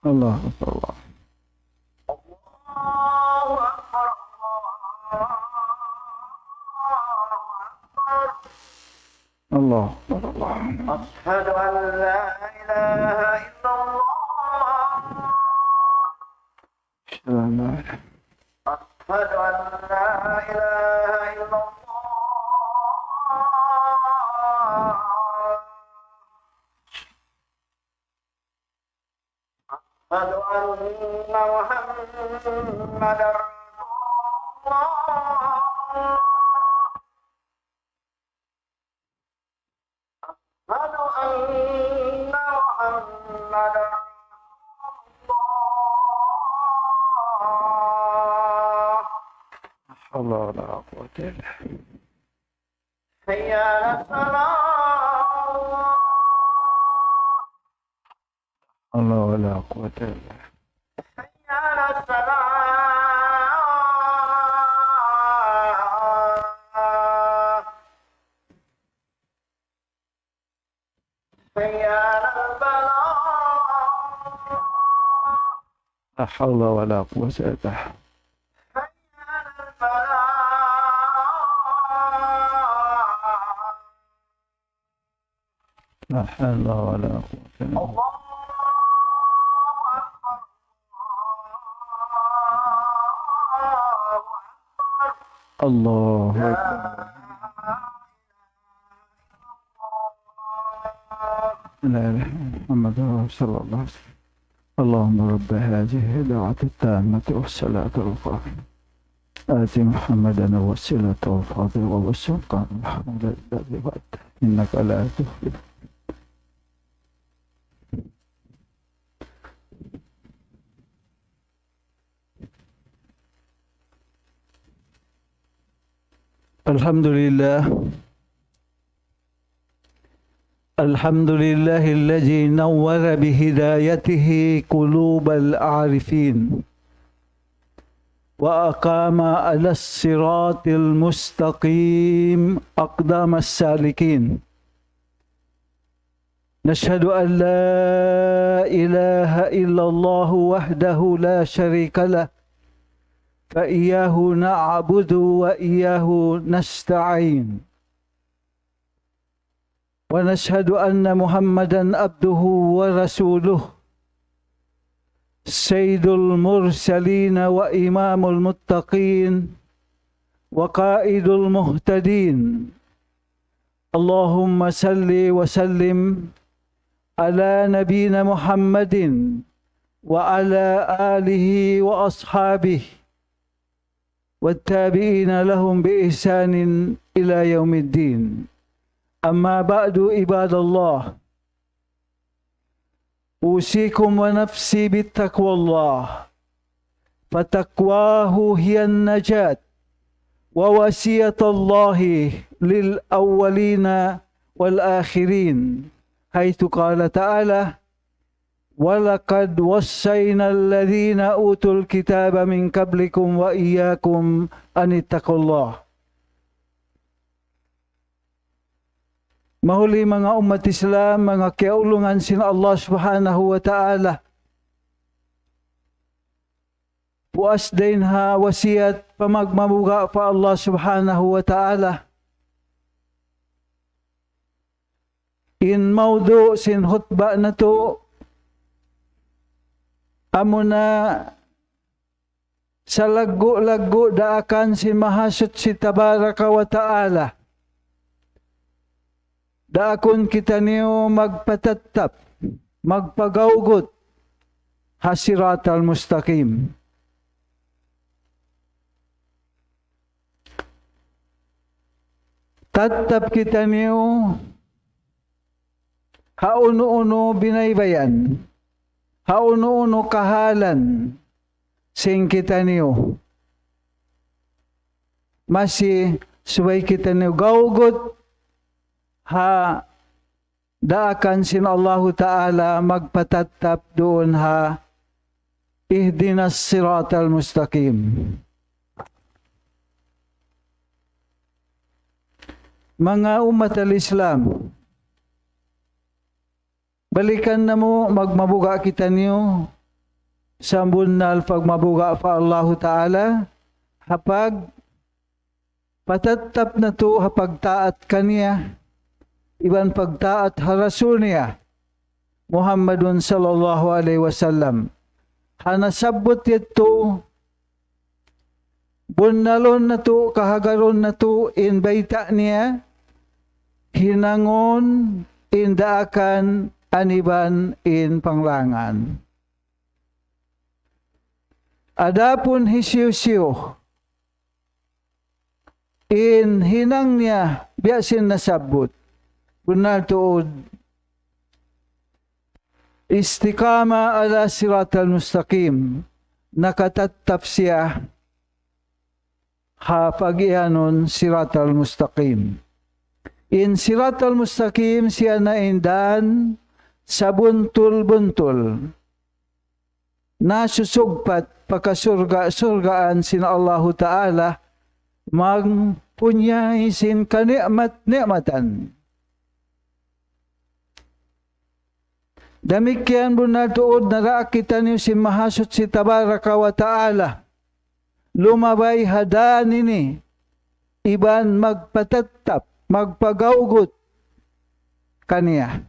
Allah Akbar. Allah Akbar. أشهد أن لا إله إلا الله. أشهد أن لا إله إلا الله. أشهد أن محمدا رسول الله. أشهد أن محمدا رسول الله. Allah ولا قوة إلا حي على الصلاة. الله ولا قوة إلا حي على الصلاة. حي على البلاء. لا حول ولا قوة إلا حي على الفلاح. لا حول ولا قوة إلا الله أكبر. الله لا أكبر. لا إله إلا محمد رسول الله. اللهم رب هذه الدعوة التامة والصلاة القائمة آت محمدا الوسيلة والفضيلة والسلطان الحمد الذي وعدته إنك لا تخلف. الحمد لله. الحمد لله الذي نور بهدايته قلوب العارفين وأقام على الصراط المستقيم أقدام السالكين. نشهد أن لا إله إلا الله وحده لا شريك له فإياه نعبد وإياه نستعين. ونشهد أن محمدا عبده ورسوله سيد المرسلين وإمام المتقين وقائد المهتدين. اللهم صل وسلم على نبينا محمد وعلى آله وأصحابه والتابعين لهم بإحسان إلى يوم الدين. أما بعد عباد الله، أوصيكم ونفسي بتقوى الله، فتقواه هي النجاة ووصية الله للأولين والآخرين، حيث قال تعالى: ولقد وصينا الذين أوتوا الكتاب من قبلكم وإياكم أن اتقوا الله. Mahuli mga umat Islam, mga kaulungan sin Allah subhanahu wa ta'ala. Puas din ha wasiat pamagmamuga pa Allah subhanahu wa ta'ala. In maudu sin khutbah na to, amo na sa lagu-lagu daakan si mahasut si tabaraka wa ta'ala. Daakon kita niyo magpatatap, magpagawgot, hasiratal mustaqim. Tatap kita niyo, hauno-uno binaybayan, hauno-uno kahalan, sing kita niyo. Masih suway kita niyo gawgot, ha daakan sin Allah Ta'ala magpatatap doon ha ihdinas siratal mustaqim. Mga umat al-Islam, balikan na mo magmabuga kita niyo sa bunal pagmabuga pa Allah Ta'ala, hapag patatap na to hapag taat kaniya, iban pagtaat harasul niya, Muhammadun sallallahu alaihi wasallam. Hanasabot ito, bunalon na to, kahagaron na to, inbaita niya, hinangon, indaakan, aniban, in panglangan. Adapun hisiw-siw, in hinang niya, biyasin nasabot, bunal tuod, istikama ala siratal mustaqim, nakatatap siya, hapag-ianon siratal mustaqim. In siratal mustaqim siya na indan sa buntul-buntul, nasusugpat pagkasurgaan sina Allahu Ta'ala, magpunyahisin kani'mat-ni'matan. Damikian bunal tuod narakitan niyo si mahasot si Tabaraka wa Ta'ala, lumabay hadan ini, iban magpatatap, magpagaugot kaniya.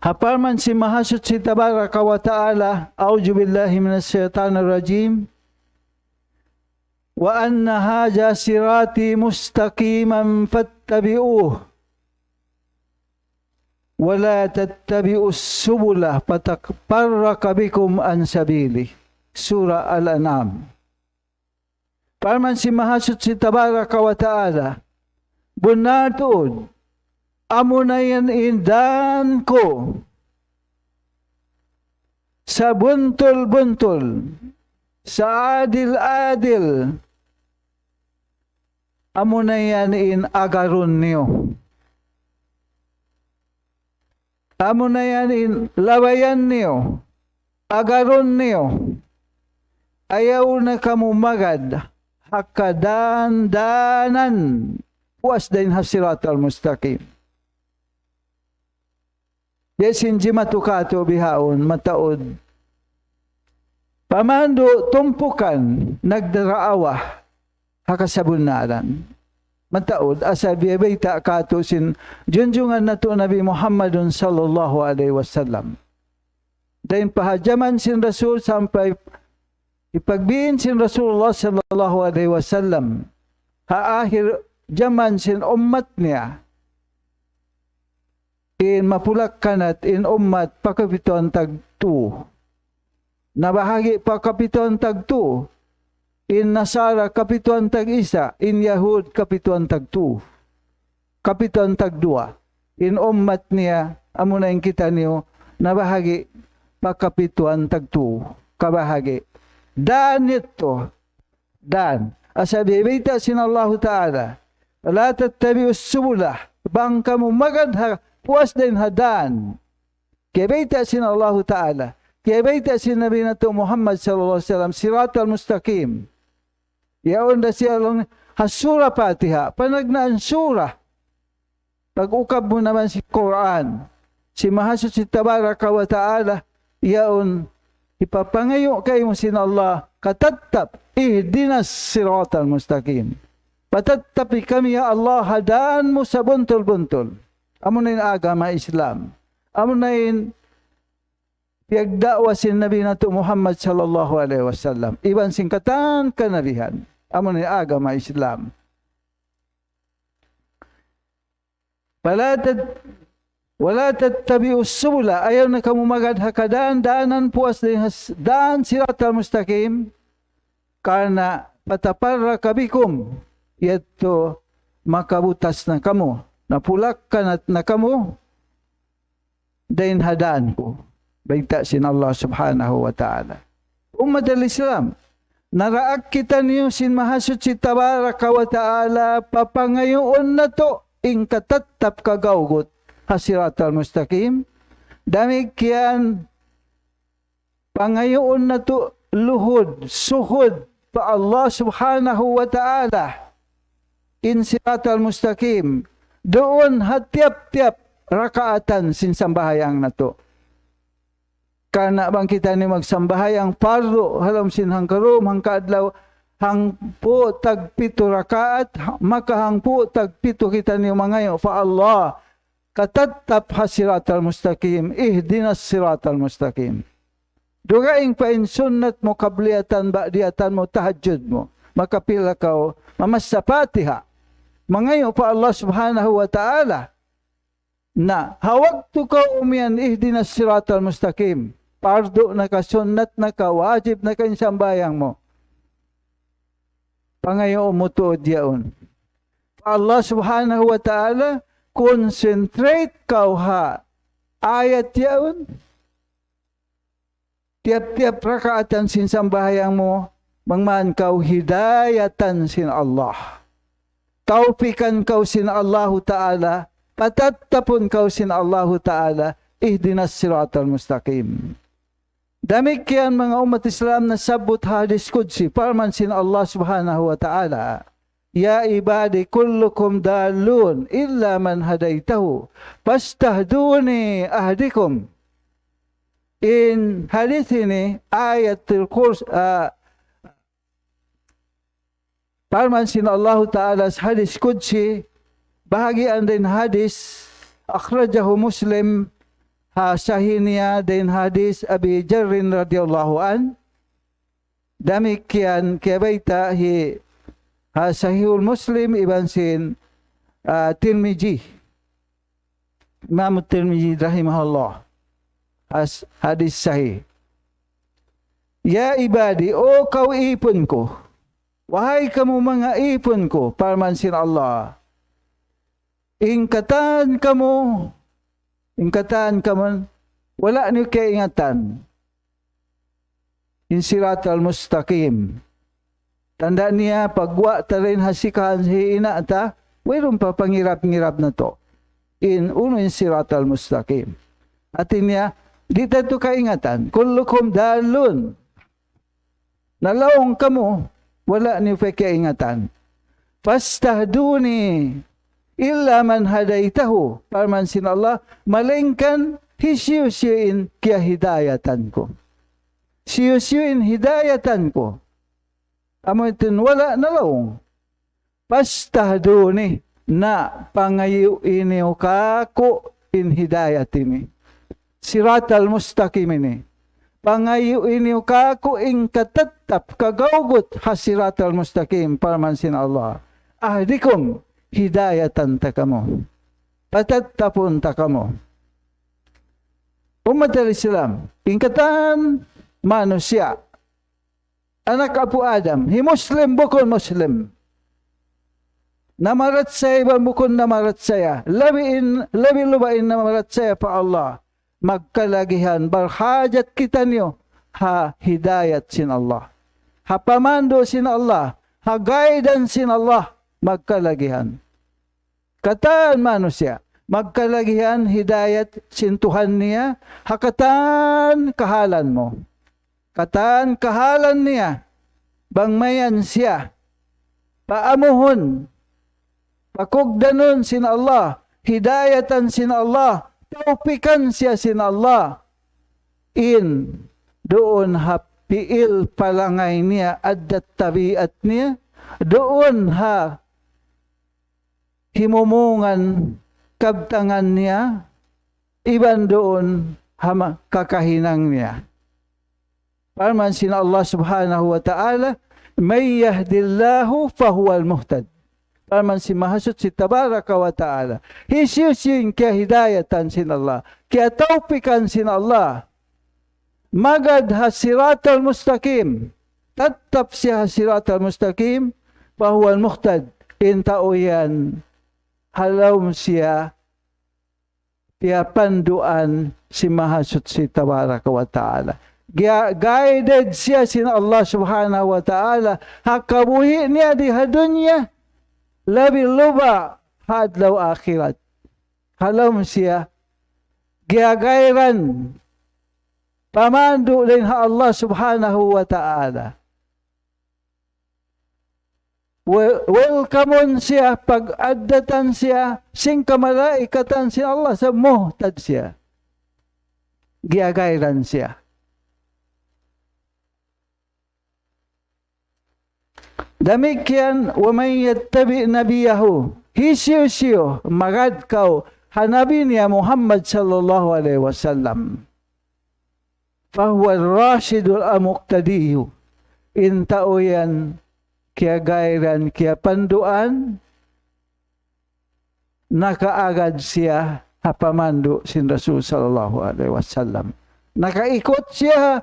Hapaman si mahasot si Tabaraka wa Ta'ala, a'udzu billahi minash shaitanir rajim, wa anna hadha sirati mustaqiman fattabi'uh wa la tattabi'us subula fatafarraqa bikum an sabili. Surah Al-An'am. Paman si mahasot si Tabaraka wa Ta'ala, bunatod, amo na yan indan ko sa buntol-buntol, sa adil-adil, amo na yan in agaron niyo. Amo na yan in labayan niyo, agaron niyo. Ayaw na kamumagad, hakadan-danan, puas din hasirat al-mustaqim. Yesin jimatukato bihaon, mataod. Pamando tumpukan, nagdaraawa, hakasabunaran. Mataod, asa biyabay kato sin junjungan na to Nabi Muhammadun sallallahu alaihi wasallam. Dahil pahajaman sin Rasul sampai ipagbiin sin Rasulullah sallallahu alaihi wasallam, haahir jaman sin ummat niya, in mapulak kanat in ummat pakapiton tagtu. Nabahagi pakapiton tagtu. In Nasara kapiton tag-isa. In Yahud kapiton tagtu. Kapiton tagdua. In ummat niya, amo na yung kita niyo, nabahagi pakapiton tagtu. Kabahagi. Dan ito. Dan. Asabibita sin Allah Ta'ala. La tattabi'us subulah. Bangka mo magadha. Puas din hadan. Kibaita sin Allah Ta'ala. Kibaita sin Nabi nato Muhammad sallallahu alaihi wasallam. Siratal mustaqim. Yaon da siya lang hasura Fatiha. Panagnaan surah. Pag-ukab mo naman si Quran. Si mahasot si Tabaraka wa Ta'ala. Yaon ipapangayo kayo mo sin Allah. Katattap. Ihdinas siratal mustaqim. Patattapi kami ya Allah. Hadaan mo sa buntol-buntol. Amo na yung agama Islam. Amo na yung piyagdawa sin Nabi nato Muhammad sallallahu alaihi wasallam. Iban singkatan kanabihan. Amo na yung agama Islam. Wala tattabi'us subula. Ayaw na kamumagad hakadan. Daanan puas din daan siratal mustaqim. Karena pataparra kabikum. Yato makabutas na kamo. Napulak ka na kamo, dahin hadaan ko. Baita sin Allah subhanahu wa ta'ala. Ummad al-Islam, naraak kita niyo sin mahasot si Tabaraka wa Ta'ala, papangayoon na to, ing katattap kagawgot, hasiratal mustaqim. Damikian, pangayoon na to, luhod, suhod, pa Allah subhanahu wa ta'ala, in siratal mustaqim. Doon hatiap-tiap rakaatan sinsambayang na to. Kana bang kita ni magsambahay ang pardo halam sinhang karom hang kaadlaw hang po tag 7 rakaat maka hang po tag 7 kita ni mangayo fa Allah katatap hasiratal mustaqim ihdinas siratal mustaqim. Dugaing pa in sunnat mo kabliatan ba'diatan mo tahajjud mo makapila ka mamassa Fatiha mangayo pa Allah subhanahu wa ta'ala na hawag to ka umian ihdinas siratal mustaqim. Pardo na ka, sunnat na ka, wajib na ka insambayang mo. Pangayo mo tuod yaon. Allah subhanahu wa ta'ala, concentrate ka ha. Ayat yaon. Tiap-tiap rakaatan sinsambayang mo, mangman kau hidayatan sin Allah. Taufikan kau sin Allahu ta'ala, patattapon kau sin Allahu ta'ala, ihdinas siratal mustaqim. Damikian mga umat Islam na sabot hadis Qudsi, parman sin Allah subhanahu wa ta'ala, Ya ibadi kullukum dalun illa man hadaitahu, fastahduni ahdikum. In hadith ini, ayatul kursi, parman sin Allah ta'ala hadis Qudsi, bahagian din hadis, akhrajahu Muslim, sahih niya din hadis Abi Jarrin radhiyallahu an. Damikian kabaita hi sahihul Muslim iban sin Tirmizi. Imam Tirmizi rahimahullah. Hadis sahih. Ya ibadi, o kau ipon ko. Wahai kamu mga ipon ko, parman sin Allah. Ingkatan kamu wala niyo kaingatan. Insiratal mustaqim. Tanda niya, pagwa tarin hasikahan si ina ta, mayroon pa pangirap-ngirap na to. Insiratal mustaqim. Atin niya, di tayo kaingatan. Kullukum dalun. Nalawang kamo, wala niyo pa kaingatan. Fastahduni. Illa man hadaitahu, parman sin Allah, malingkan hisyusyuin kaya hidayatan ko. Siyusyuin hidayatan ko. Amo itin wala nalawong. Pastahduni na pangayu iniw kako in hidayatini. Siratal mustaqim ini. Pangayu iniw kako in katatap kagawgot hasiratal mustaqim, parman sin Allah. Ahdikum hidayatan takamo. Patattapon takamo. Umat al-Islam, ingkatan manusia. Anak Apu Adam, hi Muslim bukon Muslim. Namarat saya bukon namarat saya. Labi lubain namarat saya pa Allah. Magkalagihan, barhajat kita niyo, ha hidayat sin Allah. Ha pamando sin Allah. Ha guidance sin Allah. Magkalagihan. Kataan manusia, magkalagihan hidayat sintuhan niya, hakatan kahalan mo. Kataan kahalan niya, bangmayan siya, paamuhon, pakugdanon sin Allah, hidayatan sin Allah, taupikan siya sin Allah, doon hapiil palangay niya, adat tabiat niya, doon himumungan kabtangan niya, iban doon kakahinang niya. Parman sin Allah subhanahu wa ta'ala, may yahdillahu fahuwal muhtad. Parman si mahasut si tabaraka wa ta'ala, hisyusin kaya hidayatan sin Allah, kaya taupikan sin Allah, magad hasiratal mustaqim, tatap siya hasiratal mustaqim, fahuwal muhtad, intao yan, halawm siya, piyapanduan si mahasut si tabaraka wa ta'ala. Guided siya sin Allah subhanahu wa ta'ala. Hakabuhi niya di hadunya, labi luba hadlaw akhirat. Halawm siya, giyagayran, pamandu din ha Allah subhanahu wa ta'ala. Welcome siya, pag-addatan siya, sing kamalaikatan siya Allah sa muhtad siya. giagayran siya. Damikian wa may yattabi nabiyahu hisiyo magad kau hanabi niya Muhammad sallallahu alaihi wasallam. Fahuwa ar-rashidul amuqtadiyu. Intao yan kaya gayran kaya panduan nakaagad siya hapamandu sin Rasul sallallahu alaihi wasallam. Nakaikot siya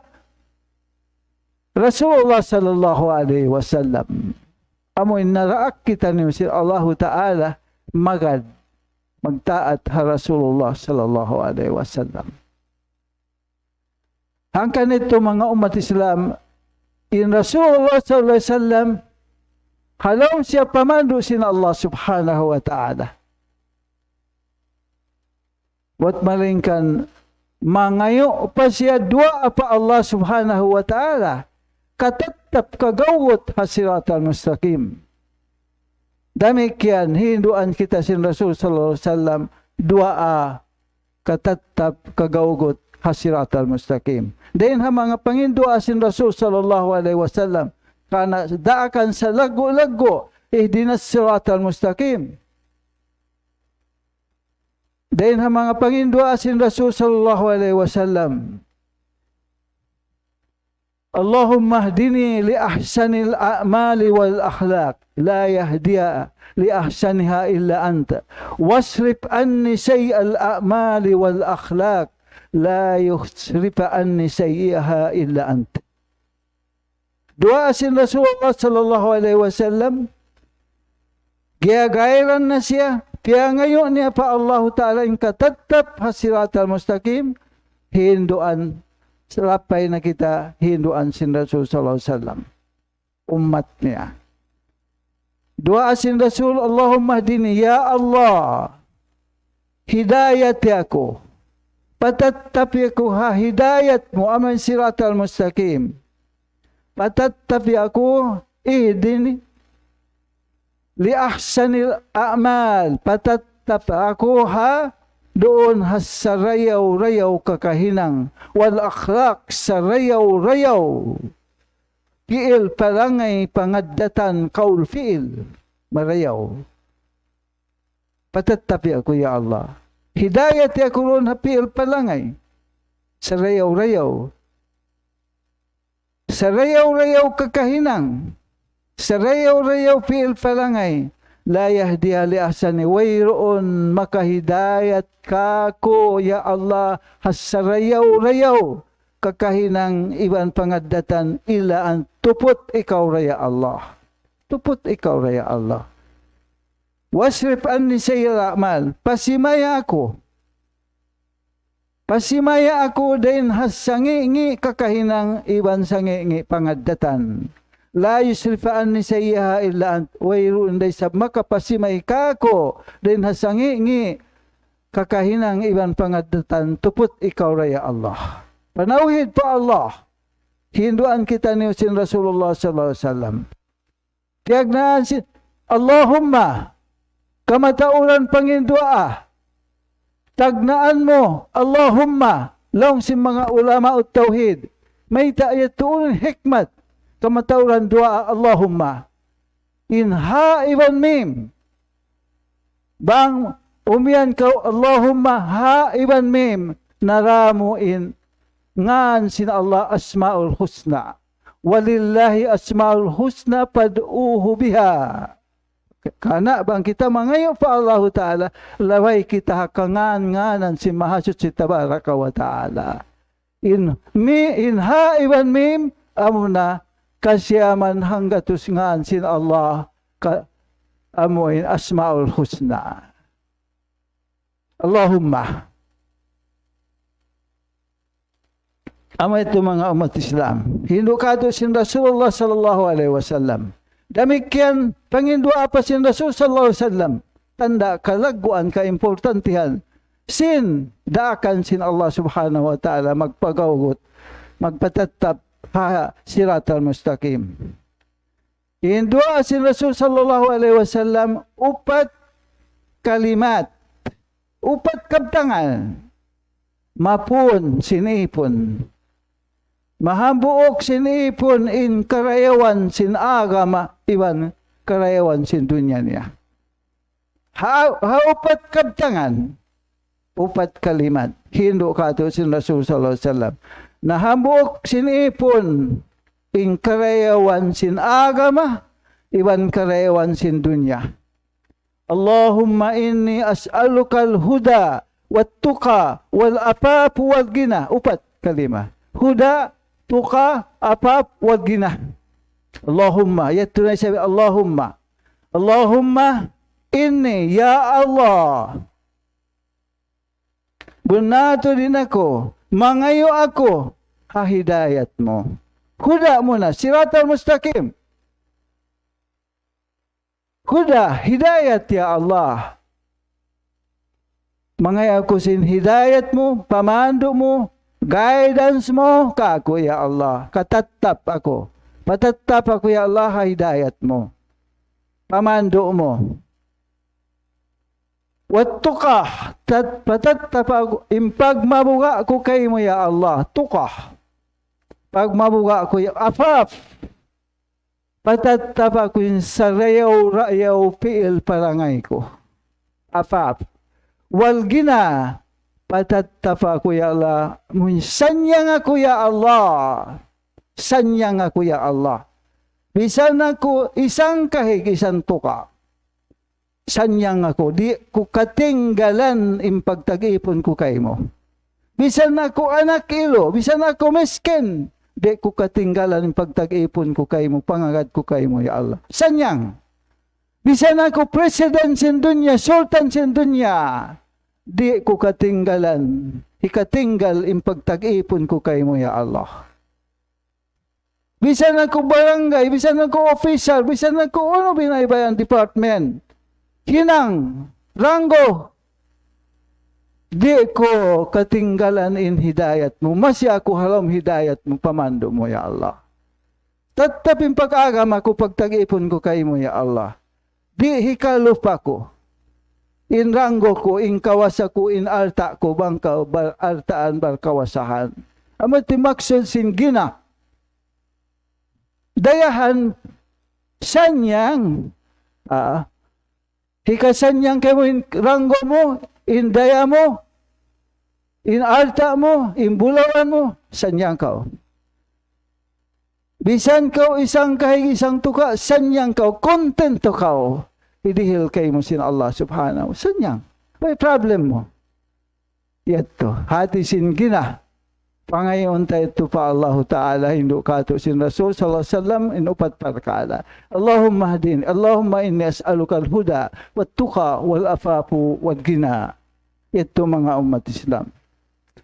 Rasulullah sallallahu alaihi wasallam. Amoy naraak kita ni Allah Ta'ala magtaat ha Rasulullah sallallahu alaihi wasallam. Ang kanito mga umat Islam, in Rasulullah sallallahu alaihi wasallam, halaw siya pamandu sin Allah subhanahu wa ta'ala. Wat malingkan, mangayo pa siya dua pa Allah subhanahu wa ta'ala. Katatap kagawot hasiratal mustaqim. Damikian hinduan kita sin Rasul sallallahu alaihi wasallam dua katatap kagawot hasiratal mustaqim. Dayon ha mga pangindua sin Rasul sallallahu alaihi wasallam kana daakan sa lago-lago ihdinas siratal mustaqim. Dayon ha mga pangindua sin Rasul sallallahu alaihi wasallam Allahumma hdini li ahsanil a'mali wal akhlaq la yahdiya li ahsaniha illa anta wasrif anni sayyi'al a'mali wal akhlaq la yusrifa anni sayyi'aha illa anta. Dua sin Rasulullah sallallahu alaihi wasallam gayagayran na siya kaya ngayon niya pa Allah Ta'ala yung katatap hasiratal mustaqim hinduan selapay na kita hinduan sin Rasul sallallahu alaihi wasallam umat niya. Dua sin Rasul Allahumma hdini ya Allah hidayati aku patattapi aku ha hidayat mu aman siratal mustaqim patattapi aku ihdini li ahsanil a'mal patattapi aku ha doon sa rayaw-rayaw kakahinang wal akhlaq sa rayaw-rayaw fiil palangay pangaddatan kaul fiil marayaw patatapi ako ya Allah hidayat ako ron fiil palangay sa rayaw-rayaw kakahinang sa rayaw-rayaw fiil palangay la yahdiya li ahsani wayroon makahidayat kako ya Allah hasarayaw-rayaw kakahinang iban pangaddatan ila ang tupot ikaw raya Allah tupot ikaw raya Allah wasrif anni sayyil a'mal pasimaya ako din hasangi kakahinang iban sangi pangaddatan la yusrifaan ni sayyaha illa ant wayru inday sa makapasimay kako din hasangi kakahinang iban pangaddatan tupot ikaw raya Allah. Panawhid pa Allah. Hinduan kita ni sin Rasulullah sallallahu alaihi wasallam. Tiyagnaan si Allahumma kamatauran pangindua tagnaan mo Allahumma long si mga ulama ut tauhid may ta'yatun hikmat kamatauran dua Allahumma in ha iban mim bang umian ka Allahumma ha iban mim naramu in ngan sin Allah asmaul husna walillahi asmaul husna pad'uhu biha kana bang kita mangayo pa Allah Ta'ala laway kita hakangan-nganan si mahasud si tabaraka wa ta'ala in ha iban mim amuna kasyaman hanggatus ngan sin Allah amuin asmaul husna Allahumma ama ito mga umat Islam hinukado sin Rasulullah sallallahu alaihi wasallam damikian pangindua pa sin Rasul sallallahu alaihi wasallam tanda kalaguan kaimportantihan sin daakan sin Allah subhanahu wa ta'ala magpagawgot magpatatap ha siratal mustaqim. Indua sin Rasul sallallahu alaihi wasallam upat kalimat, upat kabtangan mapun sinipon. Mahambuok sinipon in karayawan sin agama iwan karayawan sin dunya niya. Upat kabtangan, upat kalimat. Hindo kato sin Rasul sallallahu alaihi wasallam. Nahambuok sinipon in karayawan sin agama iwan karayawan sin dunya. Allahumma inni as'aluka al-huda wat-tuqa wal-afaf wal-ghina. Upat kalima. Huda, tuqa, afaf wal-ghina. Allahumma, yato na sabi, Allahumma. Allahumma inni, ya Allah. Bunato din ako, mangayo ako, hahidayat mo. Huda muna, siratal mustaqim. Huda, hidayat ya Allah. Mangaya ko sin hidayat mo, pamando mo, guidance mo, kako ya Allah. Katatap ako. Patatap ako ya Allah, hidayat mo. Pamando mo. Wattuka, patatap ako, impag mabuga ko kay mo ya Allah. Tuka. Pag mabuga ko ya afaf. Patatapa ko yung sarayaw-rayaw piil parangay ko. Afaf. Walgina. Patatapa ko ya Allah. Sanyang ako ya Allah. Sanyang ako ya Allah. Bisan ako isang kahig isang tuka. Sanyang ako. Di ko katinggalan impagtag-ipon ko kay mo. Bisan ako anak ilo. Bisan ako miskin. Di ko katinggalan yung pagtag-ipon ko kay mo, pangagad ko kay mo, ya Allah. Sanyang. Bisan ako president sin dunya, sultan sin dunya, di ko katinggalan, ikatinggal yung pagtag-ipon ko kay mo, ya Allah. Bisan ako barangay, bisan ako official, bisan ako ano binaybayan department, hinang, ranggo, di ko katinggalan in hidayat mo. Masya ako halam hidayat mo, pamando mo, ya Allah. Tatapin pag-agam ako, pagtag-ipon ko kay mo, ya Allah. Di hikalupa ko. In ranggo ko, in kawasa ko, in alta ko, bangka, artaan, kawasahan. Amati maksud sin gina. Dayahan, sanyang. Hikasanyang kayo in ranggo mo, in daya mo, in alta mo, in bulawan mo, sanyang ka. Bisan ka isang kahig isang tuka, sanyang ka, kontento ka. Idihil kay mo sin Allah subhanahu. Sanyang. May problem mo. Yato. Hati sin gina. Pangayon tayo ito pa Allah Ta'ala. Hindu kato sin Rasul sallallahu alaihi wasallam. Inupat parkala. Allahumma hadin. Allahumma inni as'aluka al-huda. Wat-tuqa wal-afafu wal-gina. Ito mga umat Islam.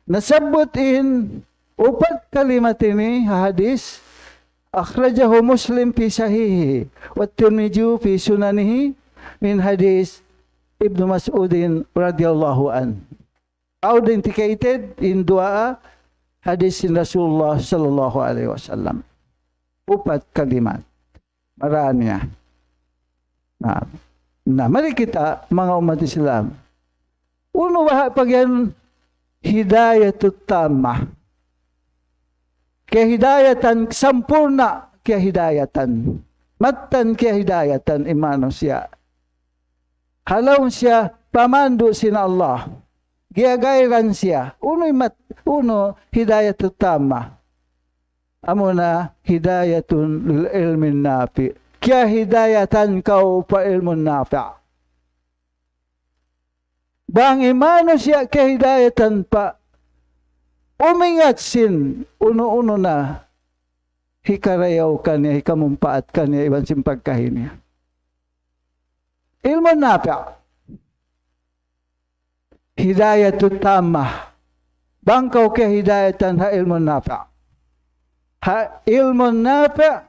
Nasabot in upat kalimat ini hadis. Akhrajahu Muslim fi sahihi. Wat-Tirmidzi fi sunanihi. Min hadis Ibnu Mas'udin radhiyallahu an. Authenticated in dua hadis in Rasulullah sallallahu alaihi wasallam. Upat kalimat. Maranya. Mari kita mga umat Islam. Uno ba pag yan hidayatut tamah. Kaya hidayatan sampurna kaya hidayatan. Matan kaya hidayatan imano siya. Halaw siya pamando sin Allah. Giyagayran siya. Uno hidayatut tamah. Amo na hidayatun lil ilmin nafi. Kaya hidayatan kau pa ilmun nafi. Bang imano siya kaya hidayatan pa. Umingat sin uno-uno na hikarayaw ka niya, hikamumpaat ka niya, iban simpagkahin niya. Ilmun nafi'. Hidayatut tamah. Bangkaw kaya hidayatan ha ilmun nafi'. Ha ilmun nafi'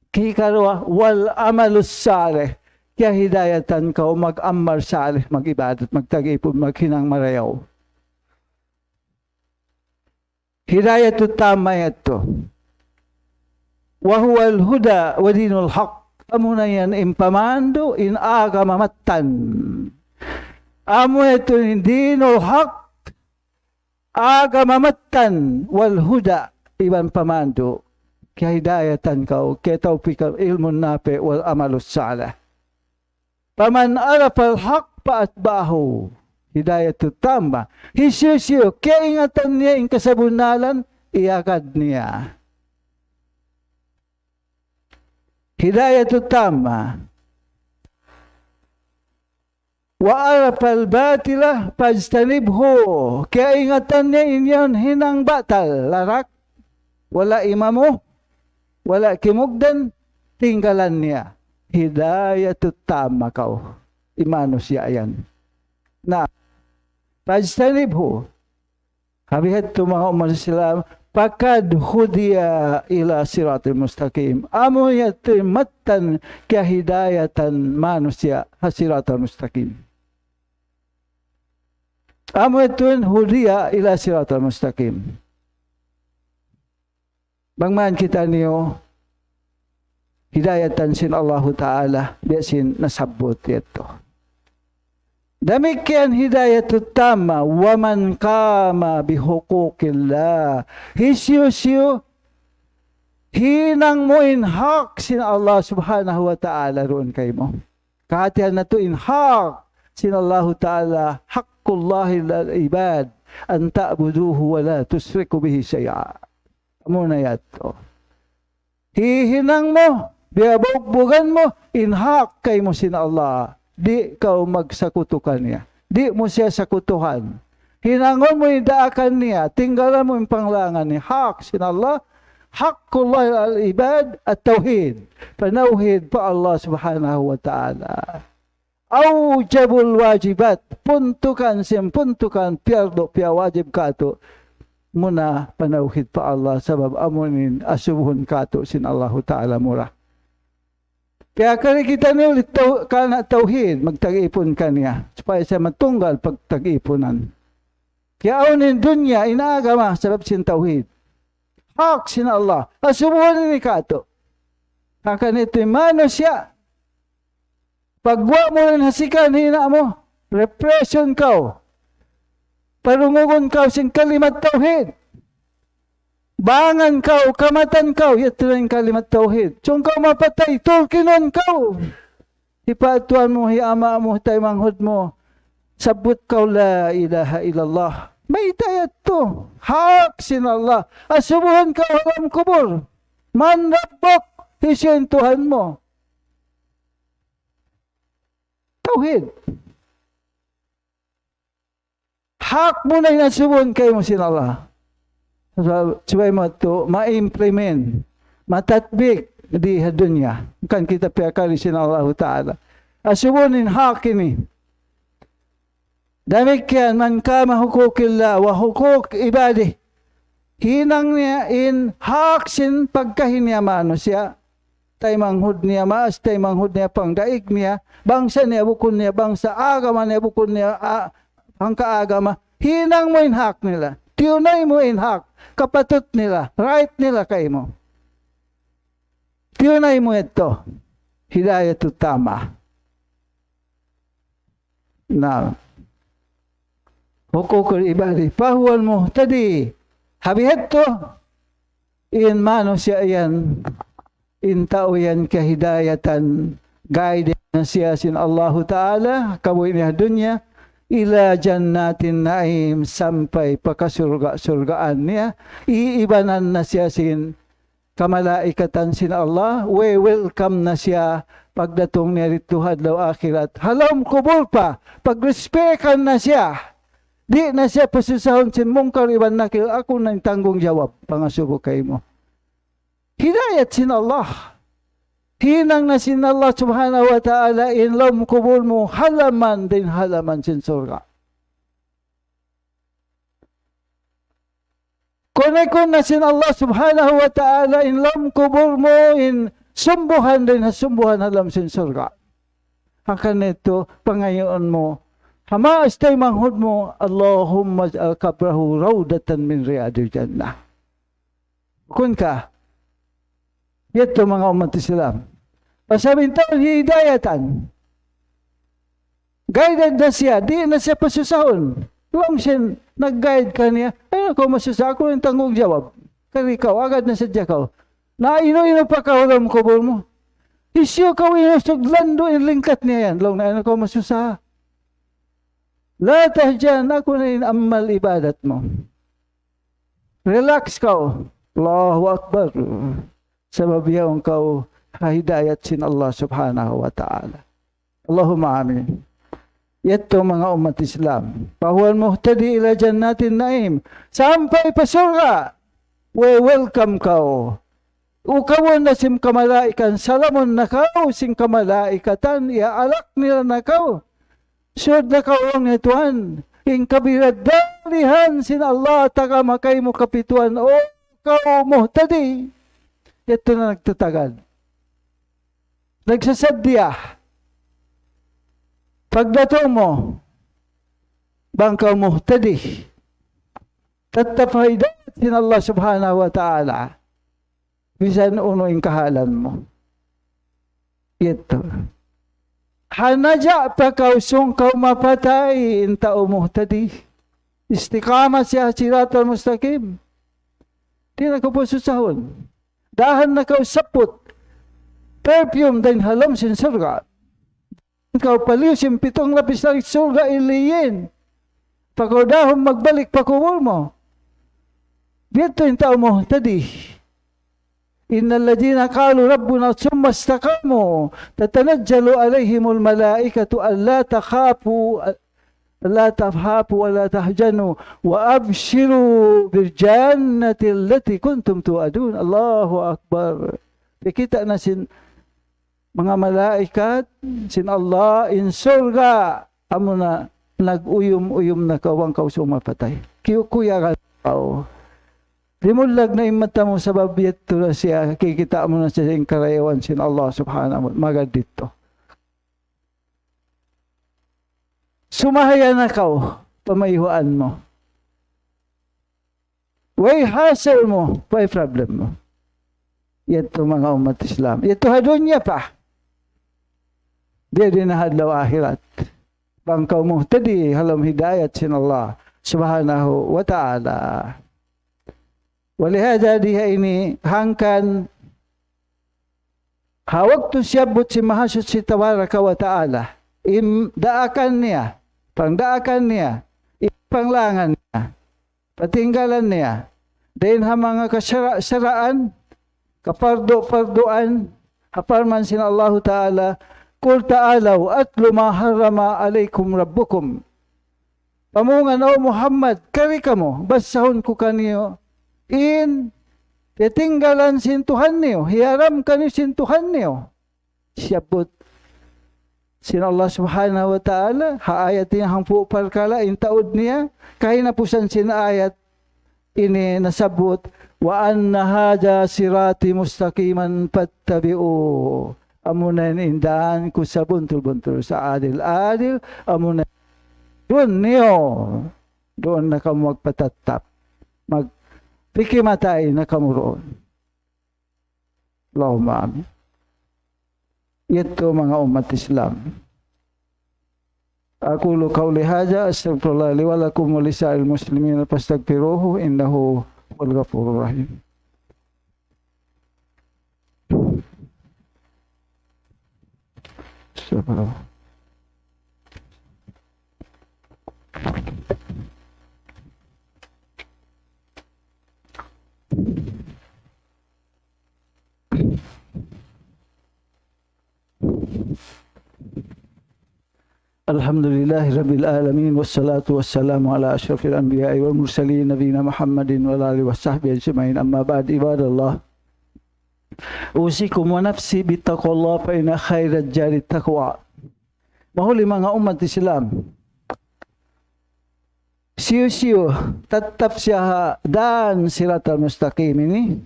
kikarwa wal amalus salih. Kaya hidayatan ka mag-ammar salih, mag-ibadat, magtagipod, maghinang marayaw. Hidayatut tamah ito. Wahuwal huda wa dinul haq. Amo na yan impamando in agamamatan. Amo ito in dinul haq. agamamatan wal huda iban pamando kaya hidayatan kau kaya tawfiq ilmun nafi wal amalus salih. Paman arafal haq paatbahu hidayatut tama. Hisyo kaya ingatan niya ing kasabunalan iagad niya. Hidayatut tama. Wa arafal batilah pajtanibhu kaya ingatan niya inyon hinang batal larak wala imamu wala kimugdan tinggalan niya. Hidayatut tama kau. Imano siya yan. Na, pajtanibhu. Kabihat ito mga umat Islam, pakad hudiya ila siratul mustaqim. Amo yato matan kaya hidayatan manusia hasiratul mustaqim. Amo yato hudiya ila siratul mustaqim. Bangman kita niyo, hidayatan sin Allah Ta'ala biasin nasabot ito. Demikian hidayatut tama wa man qama bihukukillah. Hisyo hinang mo inhak sin Allah Subhanahu wa Ta'ala roon kay mo. Kahatihan na to inhak sin Allah Ta'ala haqqullahi lil ibad an ta'buduhu wa la tusriku bihi syai'a. Amo na yato. Hihinang mo biabog-bugan mo, inhak kay mo sin Allah. Di kau magsakutukan niya. Di mo siya sakutuhan. Hinangon mo idaakan niya. Tinggalan mo yung panglangan niya. Hak sin Allah. Haqqullah al-ibad at tawhid. Panawhid pa Allah subhanahu wa ta'ala. Awjabul wajibat. Puntukan siyang puntukan. Piyardo, wajib kato. Muna panawhid pa Allah. Sabab amunin asubuhun kato sin Allah ta'ala murah. Kaya kani kita niyo kana tauhid magtag-ipon kaniya supaya siya matunggal pag tag-iponan. Kaya aunin dunya inaagama sabab sin tauhid. Hak sin Allah. Asubuhan ni kato. Akan ito manusia. Pagwa mo rin hasikan hina mo. Repression ka. Parungugon ka sin kalimat tauhid. Bangan kau, kamatan kau, ito na yung kalimat tauhid. Tsong kau mapatay, tulkinon kau. Ipatuan mo, hiama mo, taymanghod mo. Sabut kau la ilaha illallah. May tayat to. Hak sin Allah. Asubuhan kau alam kubur. Manrabok, hisyon Tuhan mo. Tauhid. Hak mo na inasubuhan kayo mo sin Allah. Supaya mo ito ma-implement, matatbik di dunya. Bukan kita piyakali sin Allah Ta'ala. Asubunin hak ini. Demikian man kama hukukillah wa hukuk ibadih. Hinang niya in hak sin pagkahinya manusia. Tay manghud niya maas, tay manghud niya pangdaig niya. Bangsa niya bukun niya, bangsa agama niya bukun niya, hangka agama. Hinang mo in hak nila. Tiyunay mo in hak. Kapatut nila, right nila kay mo. Tiyunay mo ito. Hidayatut tama. Na hukukul ibadi. Pahuan mo, tadi, habihet to. In mano siya yan. In tao yan kahidayatan. Guide na siya sin Allah Ta'ala. Kabuhin niya dunya. Ila jannatin naim sampai pakasurga-surgaan niya. Iibanan na siya sin kamalaikatan sin Allah. We welcome na siya pagdatong niya rito hadlaw akhirat. Halam kubul pa. Pagrespekan na siya. Di na siya pasusahon sin mungkar iban nakil. Ako nang tanggung jawab. Pangasubo kay mo. Hidayat sin Allah. Hinang na sin Allah subhanahu wa ta'ala in lam kubul mo halaman din halaman sin surga. Kunay-kun na sin Allah subhanahu wa ta'ala in lam kubul mo in sumbuhan din sumbuhan halam sin surga. Akan ito, pangayon mo, hama istay manghud mo, Allahumma al-kabrahu rawdatan min riyadil jannah. Kun ka, ito mga umat Islam. Pasabing taon hidayatan. Guided na siya. Di na siya pasusahon. Long sin, nag-guide ka niya. Ay, ako masasa ako ng tanggong jawab. Kaya ikaw, agad na sadya ka. Na ino-ino pa ka walang kubol mo. Isyo ka inosuglan doon, lingkat niya yan. Long na ako masasa. Latah dyan, ako na yung amal ibadat mo. Relax ka. Allahu Akbar. Sa mabiyang ka, hidayat sin Allah subhanahu wa ta'ala. Allahumma amin. Ito mga umat Islam. Pahual muhtadi ila jannatin naim. Sampai pasurga. We welcome ka. Ukawon na sim kamalaikan. Salamon na ka. Sing kamalaikatan. Iaalak nila na ka. Siyod na ka ang netuan. Ing kabiradalihan sin Allah. Taga makay mo kapituan. O ka muhtadi. Ito na nagtatagal. Nagsasadya. Pagdato mo, bangkaw muhtadi. Tatapaydat sin Allah subhanahu wa ta'ala. Bisan uno yung kahalan mo. Ito. Hanaja pa kausong kau mapatay, intao muhtadi. Istiqama siya siratal mustaqim. Di na ko po susahon. Dahan na kau sapot. Perfume din halam sin surga. Ikaw paliw sim pitong lapis na surga iliyin. Pagkudahon magbalik pakuwol mo. Dito yung tao mo, tadi. Innal ladina qalu rabbuna summa istaqamu tatanazzalu alaihimul malaikatu alla takhafu la tafhafu wa la tahjanu wa abshiru bil jannati allati kuntum tu'adun. Allahu akbar. Kita na sin mga malaikat, sin Allah, in surga, amo na nag-uyom-uyom na kawang kausong mapatay. Kuya ka tao. Limulag na imata mo sa babiyat to na siya, kikita mo na siya yung karayawan sin Allah subhanahu wa ta'ala. Magad dito. Sumahaya na ka, pamayuan mo. Way hassle mo, way problem mo. Ito mga umat Islam. Ito hadunya pa. Dia dinahadlaw akhirat. Bangkaw muhtadi halam hidayat sin Allah subhanahu wa ta'ala. Walihada diha ini hangkan hawag to siyabot si mahasud si tabaraka wa ta'ala. Daakan niya, pangdaakan niya, ipanglangan niya, patinggalan niya. Dahil ha mga kasaraan, kapardo-pardoan, haparman sin Allah ta'ala, Kul ta'alaw atlu ma harrama alaykum rabbukum. Pamungan o Muhammad, kari ka mo, basahon ko kaniyo, titinggalan sintuhan niyo, hiyaram kaniyo sintuhan niyo. Siyabot, sin Allah subhanahu wa ta'ala, haayat niya hang puparkala, intaod niya, kahit napusan sin ayat, ini nasabot, wa anna hada sirati mustaqiman pattabi'u. Amunan indaan ko sa buntul-buntul sa adil-adil, amunan doon niyo, doon na kamu magpatatap, magpikimatay na kamuroon. Allahumma amin. Ito mga umat Islam. Aqulu qawli hadha astaghfirullah li wa lakum wa lisa'il muslimin fastaghfiruhu innahu huwal ghafurur rahim. Alhamdulillahi Rabbil Alamin wassalatu wassalamu ala ashrafil anbiya'i wal mursalin nabiyina Muhammadin wa alihi wa sahbihi ajma'in amma ba'd ibadallah usikum wa nafsi bittaqwallah fa inna khairat jari taqwa. Mahuli mga umat Islam, siyo-siyo tatap siya dan siratal mustaqim ini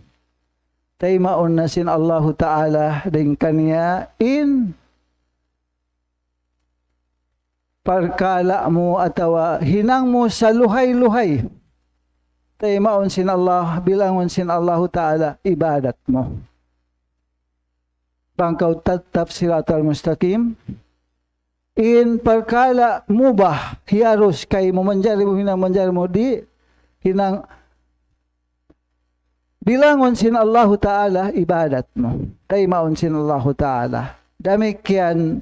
tay maun na sin Allah Ta'ala din kaniya parkala mo atawa hinang mo sa luhay-luhay. Tay maun sin Allah, bilangon sin Allah Ta'ala ibadat mo. Bangkaw tatap siratal mustaqim, in perkala mubah hiarus kay mo manjari mo hinang manjari mo di hinang bilangon sin Allah Ta'ala ibadat mo kay maun sin Allah Ta'ala damikian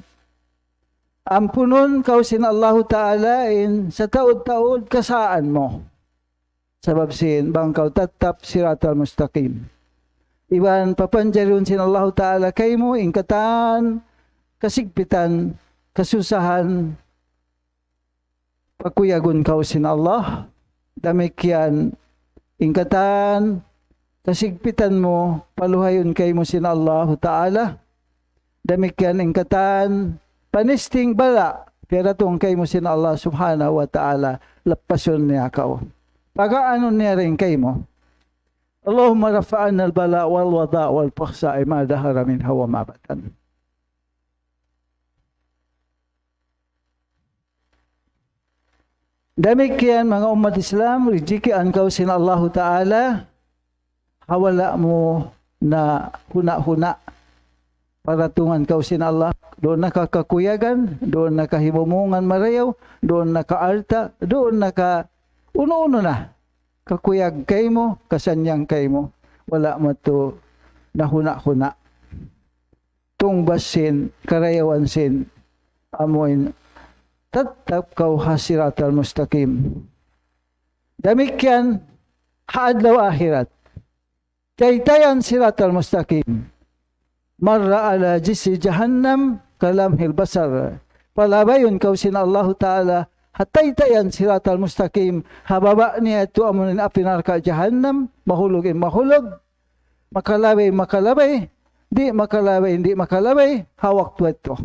ampunon kau sin Allah Ta'ala in sa taod-taod kasaan mo sabab sin bangkaw tatap siratal mustaqim iban papanjarun sin Allah Ta'ala kay mo ingkatan kasigpitan kasusahan pakuyagon kau sin Allah damikian ingkatan kasigpitan mo paluhayon kay mo sin Allah Ta'ala damikian ingkatan panisting bala pero tong kay mo sin Allah Subhanahu wa Ta'ala lapason niya kau pagaano niya rin kay mo Allahumma rafa'an al-bala wal-wada wal-paksa ma dahara min hawa mabatan. Damikian mga umat Islam, rijikian kau sin Allah Ta'ala, hawala mo na huna-huna para tungan kau sin Allah. Doon nakakakuyagan, doon nakahimumungan marayaw, doon nakaarta, doon naka uno-uno na. Kakuyag kay mo, kasanyang kay mo. Wala mo to nahuna-huna. Tungbasin, karayawan sin, amoin, tatap kau hasiratal mustaqim. Damikyan, haadlaw akhirat. Taytayan siratal mustaqim. Marra ala jisi jahannam, kalamhil basar. Palabayon kau sin Allah Ta'ala, hataytayan siratal mustaqim, hababa niya ito amunin apinarka jahannam, mahulogin mahulog, makalabay, di makalabay, hawak tuwa ito.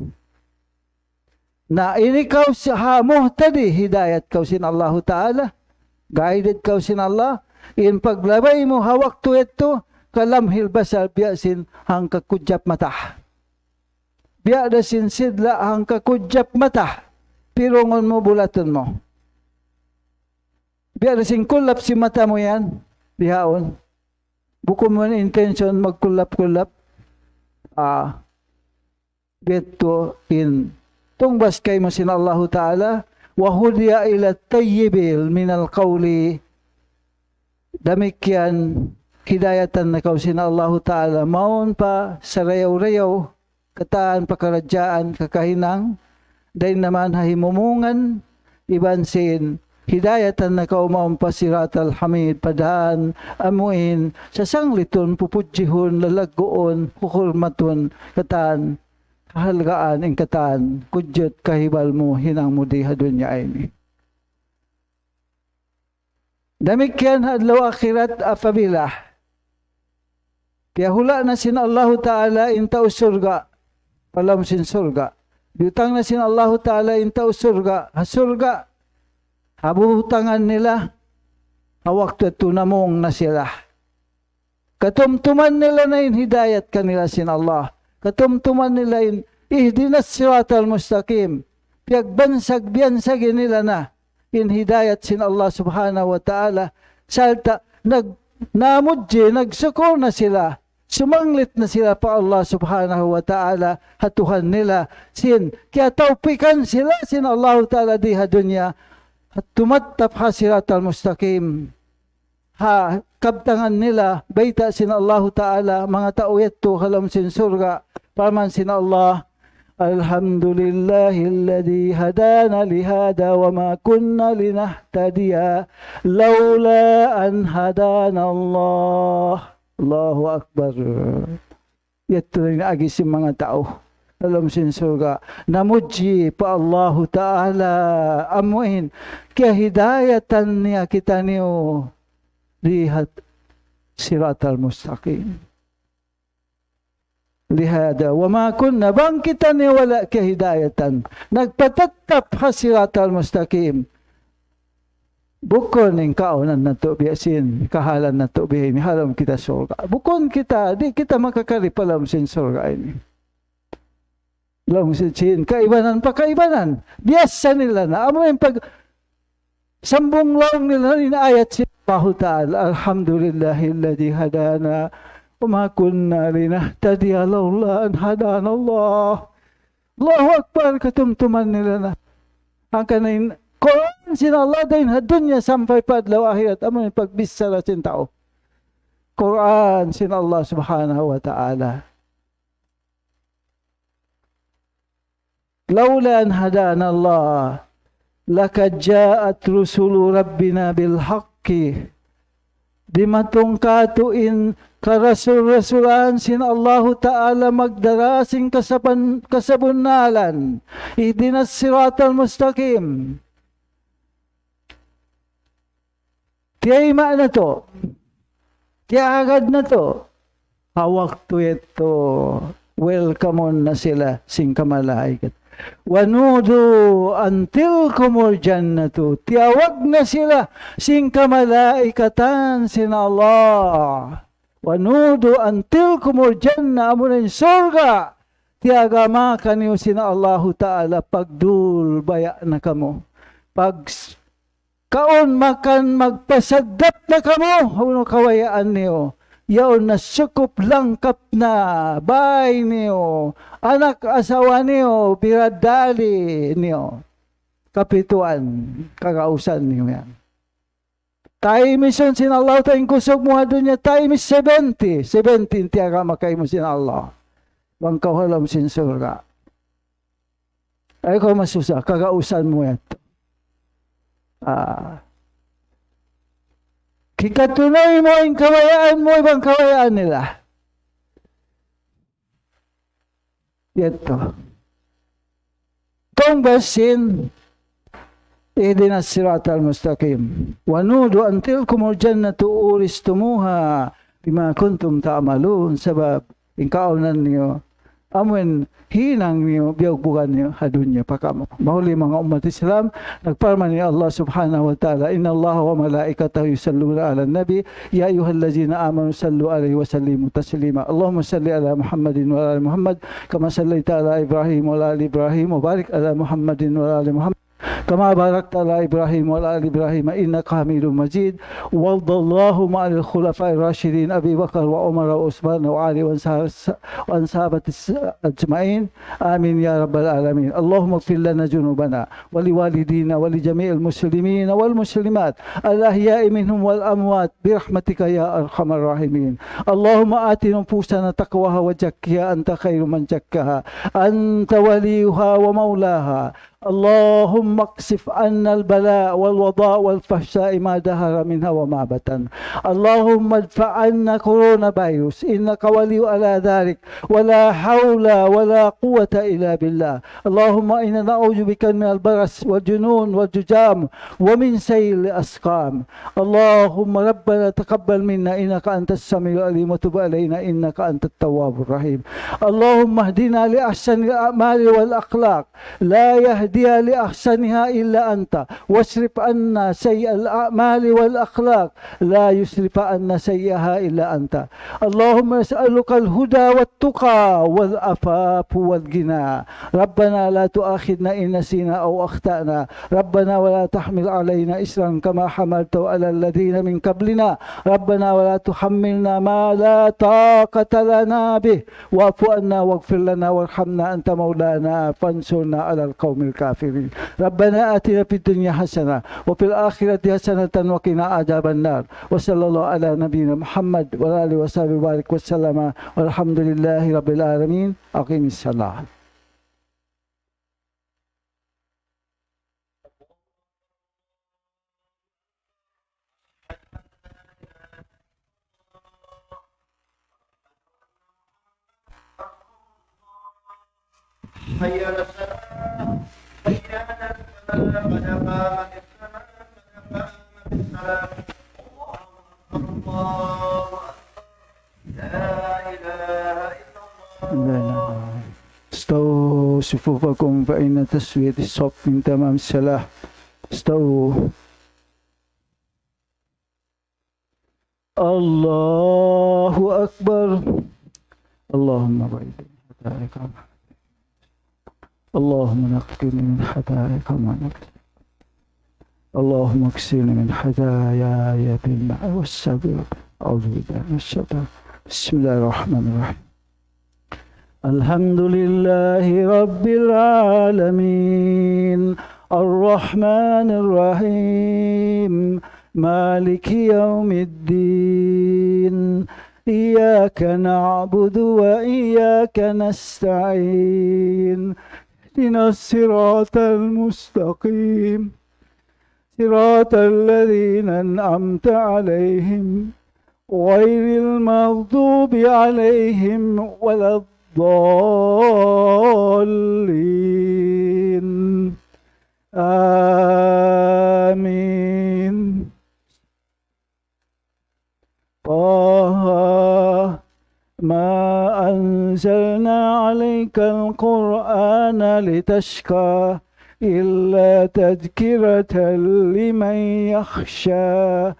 Na ini kau hamuh tadi, hidayat kau sin Allah Ta'ala, guided kau sin Allah, in paglabay mo hawak tuwa ito, kalamhil basal biyasin hang kakudjap mata. Biya da sin sidla hang kakudjap mata. Pirungon mo, bulaton mo. Biya sin kulap si mata mo yan. Bihaon. Buko mo na intention magkulap-kulap. Beto in tungbas kay mo sin Allah Ta'ala. Wahudiya ila tayyibil minal qawli. Damikyan hidayatan na kau sin Allah Ta'ala. Maon pa sa rayaw-rayaw. Kataan pakaradyaan kakahinang. Dahil naman hahimumungan, iban sin, hidayatan na kaumaong pasiratal hamid, padaan, amuin, sa sangliton, pupujihon, lalagoon, hukulmaton, kataan, kahalgaan, ang kataan, kudyot kahibal mo, hinang mo di hadun niya ay. Damikyan hadlaw akhirat afabilah. Kaya hula na sin Allah Ta'ala intaw surga, palam sin surga. Diutang na sin Allah Ta'ala intaw surga, hasurga, habuhutangan nila, hawak tunamong na sila. Katumtuman nila na in hidayat kanila sin Allah. Katumtuman nila in ihdinas siratal mustaqim. Piyagbansag-biyansagin nila na in hidayat sin Allah Subhanahu wa Ta'ala. Salta, namudji, nagsukor na sila. Sumanglit na sila pa Allah Subhanahu wa Ta'ala, hatuhan nila sin kaya taupikan sila sin Allah Ta'ala di hadunya at tumattap hasiratal mustaqim ha kabtangan nila baita sin Allah Ta'ala mga tauyat to halam sin surga paman sin Allah alhamdulillahilladzi hadana lihada wa ma kunna linahtadiya laula an hadana Allah. Allahu Akbar. Yato rin agi si mga tao. Alam sin surga. Namuji pa Allahu Ta'ala. Amuin. Kaya hidayatan niya kita niyo. Lihat siratal mustaqim. Lihada. Wa ma kunna bang kita niyo wala kaya hidayatan. Nagpatatap ha siratal mustaqim. Bukon ng kaunan na to biyasin, kahalan na to biyasin, halam kita surga. Bukon kita, di kita makakaripalam sin surga ini. Lam sin kaibanan pa kaibanan. Biyasa nila na. Amo yung pag sambong lang nila na ayat si Allah Ta'ala. Alhamdulillahilladzi hadana. Wa ma kunna linahtadiya laula an hadana Allah. Allahu Akbar, katumtuman nila na. Ang kanain, Quran sina Allah dahin hadunya sampai padlaw akhirat. Amo yung pagbisara sin tao. Quran sina Allah subhanahu wa ta'ala. Laula an hadana Allah, lakad ja'at rusulu rabbina bil haqqi. Di matungkatuin karasul-rasulan sin Allahu Ta'ala magdarasing kasabunalan. Ihdinas siratal mustaqim. Tiyayma na to. Tiyagad na to. Hawak to ito. Welcome on na sila sing kamalaikat. Wanudu antil kumul jannatu. Tiyawag na sila sing kamalaikatan sin Allah. Wanudu antil kumul janna amunin surga. Tiagama kaniyo sin Allahu Ta'ala pagdul baya na kamo. Pag kaon makan magpasadap na kamo. Huwag kawayaan niyo. Yaon na sukup langkap na bay niyo, anak asawa niyo, biradali niyo, kapituan, kagausan niyo yan. Tayo mission sin Allah, tayong kusog mo dunya, tayo mis 70 tiyaga makay mo sin Allah. Wang kawalam sin surga. Ay ko masusa, kagausan mo yan. Kikatunay mo ang kawayaan mo, ibang kawayaan nila. Ito. Tong basin, ihdinas siratal mustaqim. Wanudu antil kumul jannatu uristumuha bima kuntum ta'malun. Sabab, ingkaunan niyo, amun hinang niyo, biyag bukan niyo, hadunya pakamo. Mahuli mga umat Islam, nagparman ni Allah subhanahu wa ta'ala, inna Allah wa malaikatahu yusalluna ala nabi, ya ayyuhallazina amanu sallu alaihi wa sallimu taslima. Allahumma salli ala Muhammadin wa ala Muhammad, kama sallaita ala Ibrahim wa ala Ibrahim, wa barik ala Muhammadin wa ala Muhammad. كما باركت على إبراهيم وعلى آل إبراهيم إنك حميد مجيد. وارض اللهم عن الخلفاء الراشدين أبي بكر وعمر وعثمان وعلي وعن صحابة أجمعين آمين يا رب العالمين. اللهم اغفر لنا ذنوبنا ولوالدينا ولجميع المسلمين والمسلمات الأحياء منهم والأموات برحمتك يا أرحم الراحمين. اللهم آت نفوسنا تقواها وزكها أنت خير من زكاها أنت وليها ومولاها. اللهم اكشف عنا البلاء والوضاء والفحشاء ما ظهر منها وما بطن. اللهم ادفع عنا كورونا فيروس إنك ولي على ذلك ولا حول ولا قوة إلا بالله. اللهم إنا نعوذ بك من البرص والجنون والجذام ومن سيء الأسقام. اللهم ربنا تقبل منا إنك أنت السميع العليم وتب علينا إنك أنت التواب الرحيم. اللهم اهدنا لأحسن الأعمال والأخلاق لا يهدي لأحسنها إلا أنت واصرف عنا سيء الأعمال والأخلاق لا يصرف عنا سيئها إلا أنت. اللهم نسألك الهدى والتقى والعفاف والغنى. ربنا لا تؤاخذنا إن نسينا أو أخطأنا. ربنا ولا تحمل علينا إسرا كما حملته على الذين من قبلنا. ربنا ولا تحملنا ما لا طاقة لنا به واعف عنا واغفر لنا وارحمنا أنت مولانا فانصرنا على القوم الكافرين. ربنا آتنا في الدنيا حسنة وفي الآخرة حسنة وقنا عذاب النار. وصلى الله على نبينا محمد وعلى آله وصحبه وبارك وسلم والحمد لله رب العالمين. أقيم الصلاة. حي على الصلاة حي على الفلاح قد قامت الصلاة قد قامت الصلاة الله لا إله إلا الله. استووا صفوفكم فإن تسوية الصف من تمام الصلاة. استووا. الله أكبر. اللهم بعد حدائق اللهم نقني من حدائق ما نقص. اللهم اكسني من حداياي بالماء والسبب. أعوذ بالله من الشيطان. بسم الله الرحمن الرحيم. الحمد لله رب العالمين الرحمن الرحيم مالك يوم الدين إياك نعبد وإياك نستعين اهدنا الصراط المستقيم صراط الذين أنعمت عليهم غير المغضوب عليهم ولا الضالين آمين. طه ما أنزلنا عليك القرآن لتشقى إلا تذكرة لمن يخشى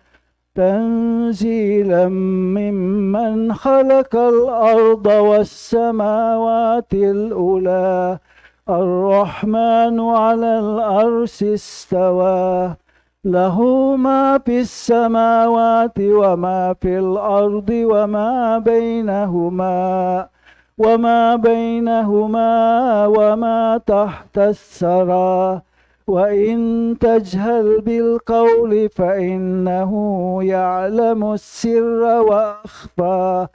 تنزيلا ممن خلق الأرض والسماوات الأولى الرحمن على العرش استوى له ما في السماوات وما في الأرض وما بينهما وما تحت الثرى وإن تجهل بالقول فإنه يعلم السر وأخفى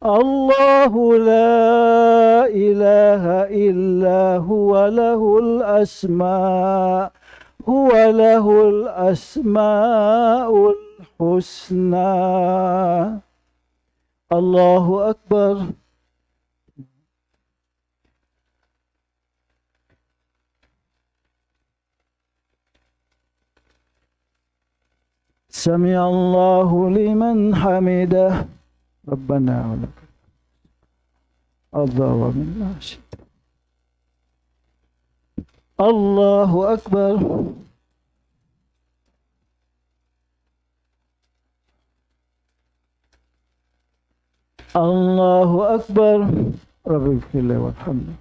الله لا إله إلا هو له الأسماء الحسنى. الله أكبر. سمع الله لمن حمده ربنا ولك الله ومنا شئت. الله أكبر. الله أكبر. رب اغفر لي وارحمني.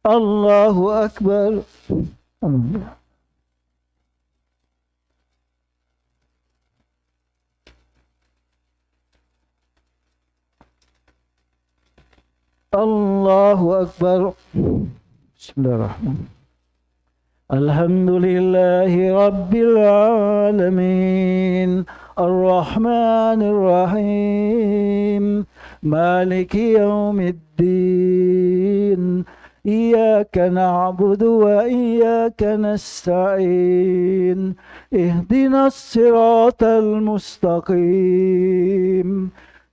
الله أكبر. الله أكبر. بسم الله الرحمن الرحيم. الحمد لله رب العالمين الرحمن الرحيم مالك يوم الدين إياك نعبد وإياك نستعين اهدنا الصراط المستقيم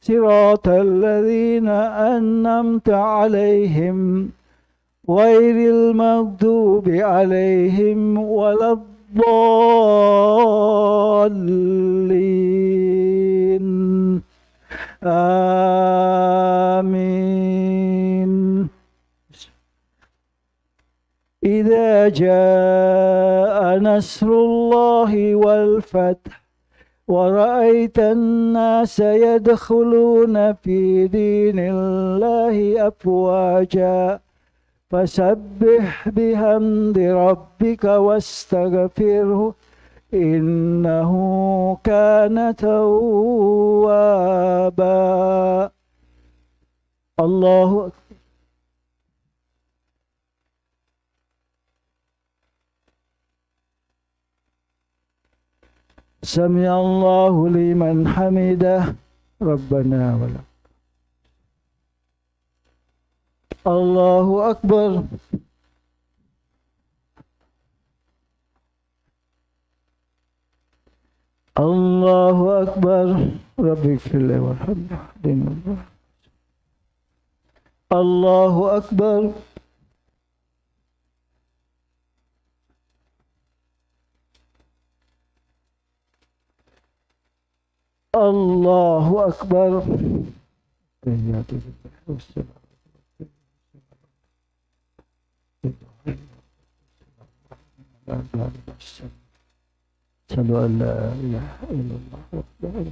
صراط الذين أنعمت عليهم غير المغضوب عليهم ولا الضالين آمين. إذا جاء نصر الله والفتح ورأيت الناس يدخلون في دين الله أفواجا فسبح بحمد ربك واستغفره إنه كان توابا. الله أكبر. سمع الله لمن حمده ربنا ولك الله أكبر. الله أكبر. رب اغفر لي وارحمني. الله أكبر. الله أكبر. أشهد أن لا إله إلا الله وحده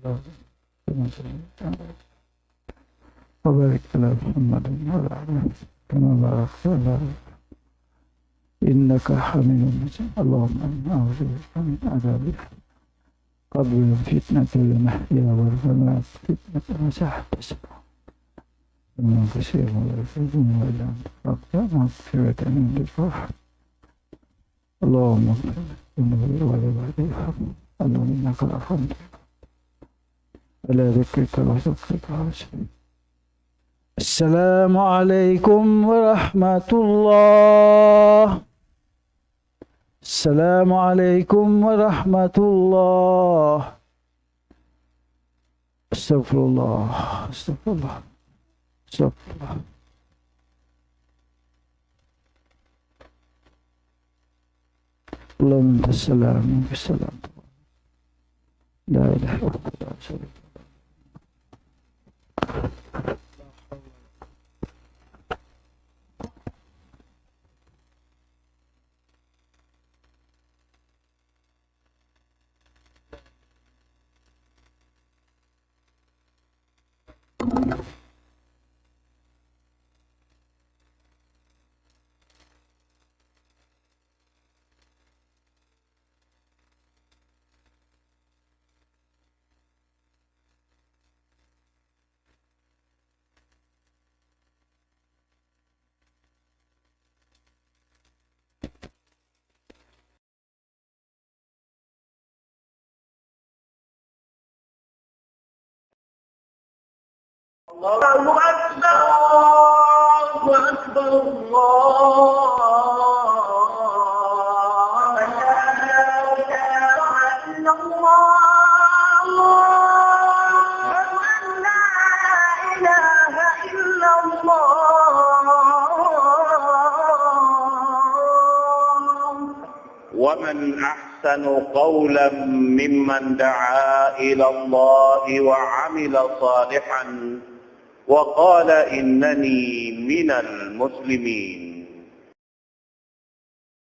لا شريك له وبارك على محمد وعلى آله كما باركت على إنك حميد مجيد. اللهم إنا أعوذ بك من عذاب قبر فتنة المحيا والممات فتنة المسيح الدجال ومن كثير ويفوزون إلا أنت ربنا مغفرة عندك ورحمة. اللهم اغفر لذنوبي ولوالدي اللهم إنك عفو على ذكرك وشكرك وحسنك. السلام عليكم ورحمة الله. السلام عليكم ورحمة الله. استغفر الله استغفر الله استغفر الله. اللهم انت السلام منك السلام لا اله الا انت لا شريك لك. الله أكبر الله أكبر الله لا إله إلا الله لا إله إلا الله. ومن أحسن قولا ممن دعا إلى الله وعمل صالحا وقال إنني من المسلمين.